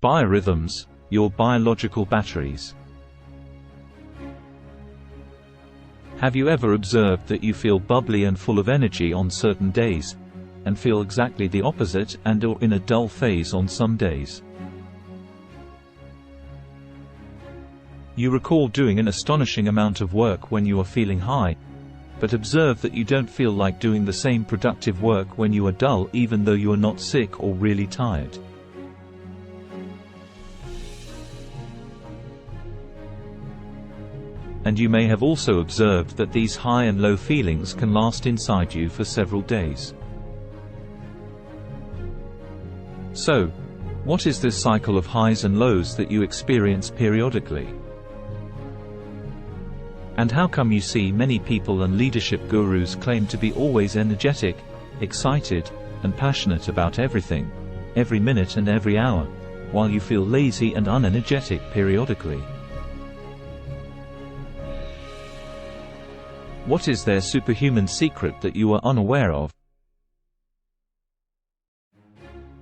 Biorhythms, your biological batteries. Have you ever observed that you feel bubbly and full of energy on certain days, and feel exactly the opposite and/or in a dull phase on some days? You recall doing an astonishing amount of work when you are feeling high, but observe that you don't feel like doing the same productive work when you are dull, even though you are not sick or really tired. And you may have also observed that these high and low feelings can last inside you for several days. So, what is this cycle of highs and lows that you experience periodically? And how come you see many people and leadership gurus claim to be always energetic, excited, and passionate about everything, every minute and every hour, while you feel lazy and unenergetic periodically? What is their superhuman secret that you are unaware of?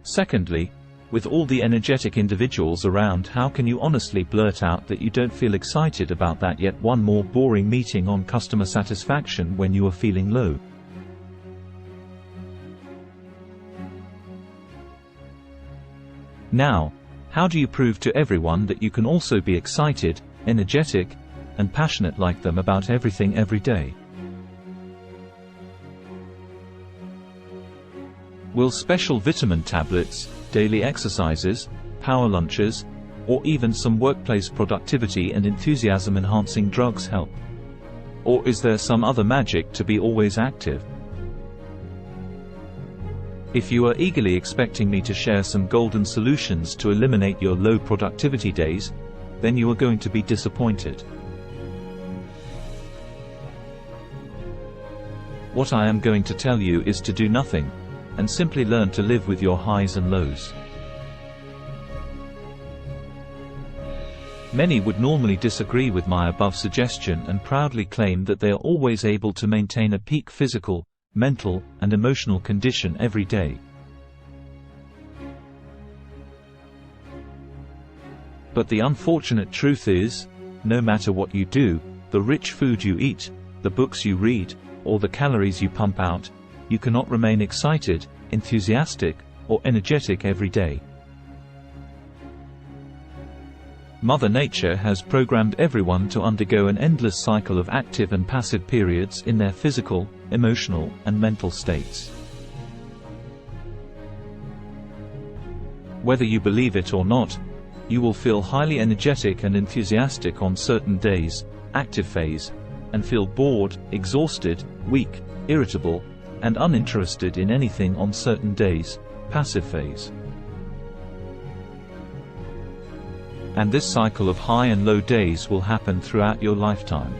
Secondly, with all the energetic individuals around, how can you honestly blurt out that you don't feel excited about that yet one more boring meeting on customer satisfaction when you are feeling low? Now, how do you prove to everyone that you can also be excited, energetic, and passionate like them about everything every day? Will special vitamin tablets, daily exercises, power lunches, or even some workplace productivity and enthusiasm enhancing drugs help? Or is there some other magic to be always active? If you are eagerly expecting me to share some golden solutions to eliminate your low productivity days, then you are going to be disappointed. What I am going to tell you is to do nothing, and simply learn to live with your highs and lows. Many would normally disagree with my above suggestion and proudly claim that they are always able to maintain a peak physical, mental, and emotional condition every day. But the unfortunate truth is, no matter what you do, the rich food you eat, the books you read, or the calories you pump out, you cannot remain excited, enthusiastic, or energetic every day. Mother Nature has programmed everyone to undergo an endless cycle of active and passive periods in their physical, emotional, and mental states. Whether you believe it or not, you will feel highly energetic and enthusiastic on certain days, active phase, and feel bored, exhausted, weak, irritable, and uninterested in anything on certain days, passive phase. And this cycle of high and low days will happen throughout your lifetime.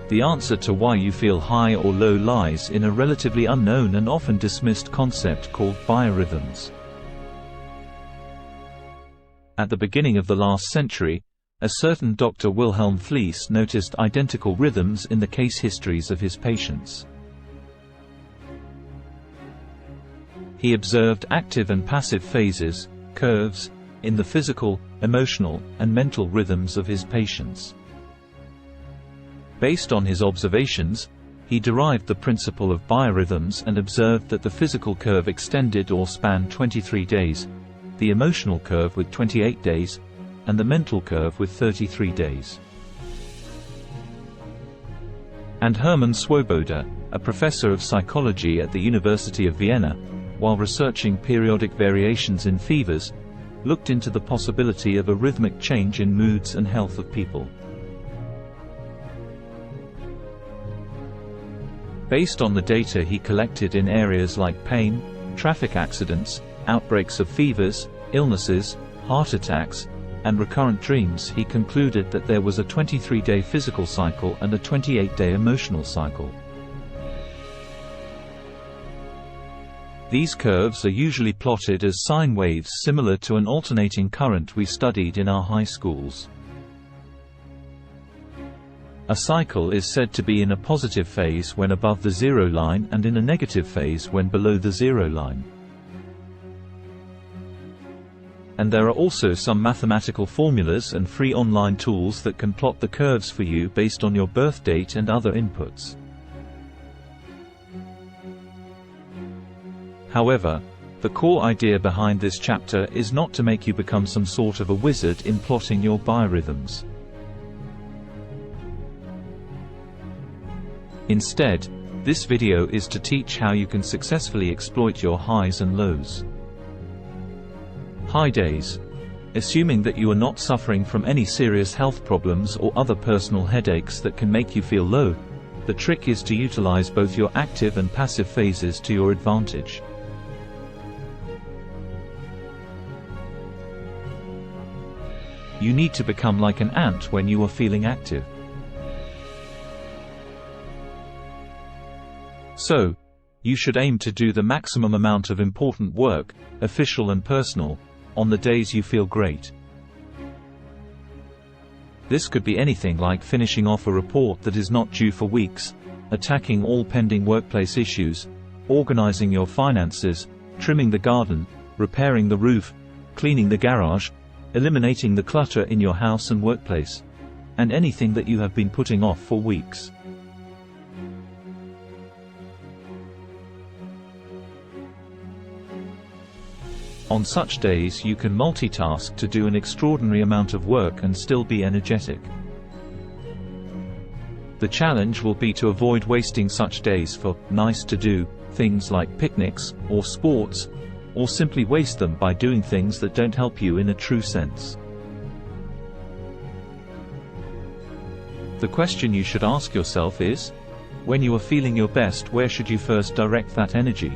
The answer to why you feel high or low lies in a relatively unknown and often dismissed concept called biorhythms. At the beginning of the last century, a certain Dr. Wilhelm Fliess noticed identical rhythms in the case histories of his patients. He observed active and passive phases, curves, in the physical, emotional, and mental rhythms of his patients. Based on his observations, he derived the principle of biorhythms and observed that the physical curve extended or spanned 23 days, the emotional curve with 28 days, and the mental curve with 33 days. And Hermann Swoboda, a professor of psychology at the University of Vienna, while researching periodic variations in fevers, looked into the possibility of a rhythmic change in moods and health of people. Based on the data he collected in areas like pain, traffic accidents, outbreaks of fevers, illnesses, heart attacks, and recurrent dreams, he concluded that there was a 23-day physical cycle and a 28-day emotional cycle. These curves are usually plotted as sine waves similar to an alternating current we studied in our high schools. A cycle is said to be in a positive phase when above the zero line and in a negative phase when below the zero line. And there are also some mathematical formulas and free online tools that can plot the curves for you based on your birth date and other inputs. However, the core idea behind this chapter is not to make you become some sort of a wizard in plotting your biorhythms. Instead, this video is to teach how you can successfully exploit your highs and lows. High days. Assuming that you are not suffering from any serious health problems or other personal headaches that can make you feel low, the trick is to utilize both your active and passive phases to your advantage. You need to become like an ant when you are feeling active. So, you should aim to do the maximum amount of important work, official and personal, on the days you feel great. This could be anything like finishing off a report that is not due for weeks, attacking all pending workplace issues, organizing your finances, trimming the garden, repairing the roof, cleaning the garage, eliminating the clutter in your house and workplace, and anything that you have been putting off for weeks. On such days you can multitask to do an extraordinary amount of work and still be energetic. The challenge will be to avoid wasting such days for nice to do things like picnics or sports, or simply waste them by doing things that don't help you in a true sense. The question you should ask yourself is, when you are feeling your best, where should you first direct that energy?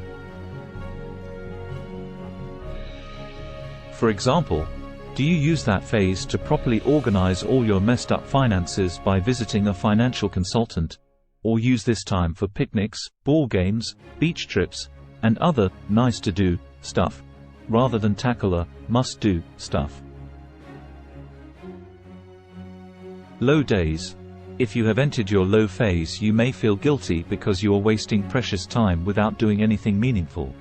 For example, do you use that phase to properly organize all your messed up finances by visiting a financial consultant, or use this time for picnics, ball games, beach trips, and other nice-to-do stuff, rather than tackle a must-do stuff? Low days. If you have entered your low phase, you may feel guilty because you are wasting precious time without doing anything meaningful.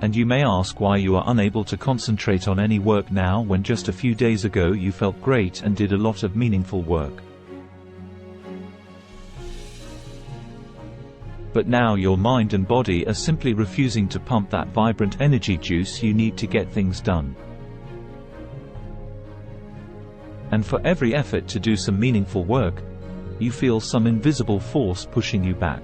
And you may ask why you are unable to concentrate on any work now when just a few days ago you felt great and did a lot of meaningful work. But now your mind and body are simply refusing to pump that vibrant energy juice you need to get things done. And for every effort to do some meaningful work, you feel some invisible force pushing you back.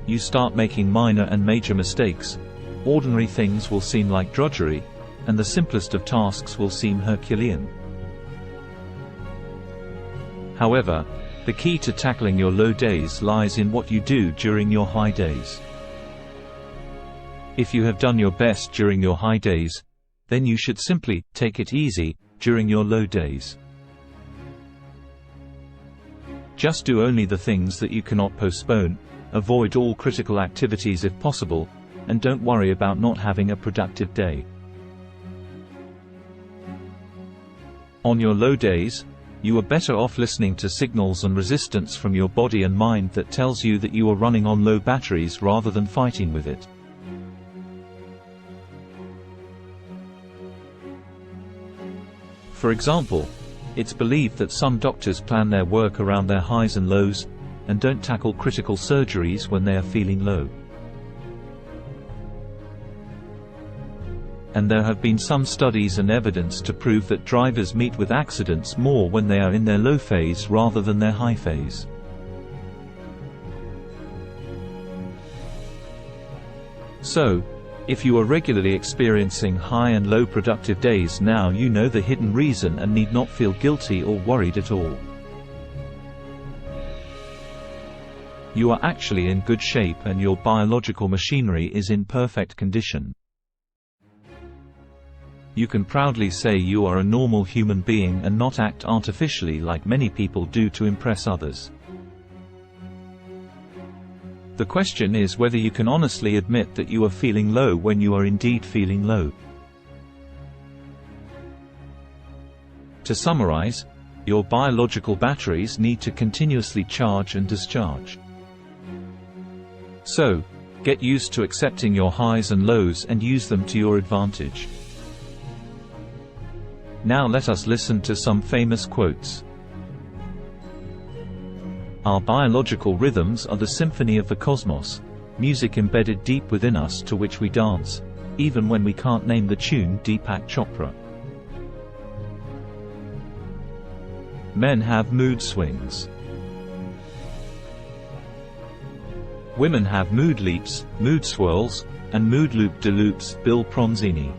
You start making minor and major mistakes. Ordinary things will seem like drudgery, and the simplest of tasks will seem Herculean. However, the key to tackling your low days lies in what you do during your high days. If you have done your best during your high days, then you should simply take it easy during your low days. Just do only the things that you cannot postpone. Avoid all critical activities if possible, and don't worry about not having a productive day. On your low days, you are better off listening to signals and resistance from your body and mind that tells you that you are running on low batteries rather than fighting with it. For example, it's believed that some doctors plan their work around their highs and lows, and don't tackle critical surgeries when they are feeling low. And there have been some studies and evidence to prove that drivers meet with accidents more when they are in their low phase rather than their high phase. So, if you are regularly experiencing high and low productive days now, you know the hidden reason and need not feel guilty or worried at all. You are actually in good shape and your biological machinery is in perfect condition. You can proudly say you are a normal human being and not act artificially like many people do to impress others. The question is whether you can honestly admit that you are feeling low when you are indeed feeling low. To summarize, your biological batteries need to continuously charge and discharge. So, Get used to accepting your highs and lows and use them to your advantage. Now let us listen to some famous quotes. Our biological rhythms are the symphony of the cosmos, music embedded deep within us to which we dance, even when we can't name the tune. Deepak Chopra. Men have mood swings. Women have mood leaps, mood swirls, and mood loop-de-loops. Bill Pronzini.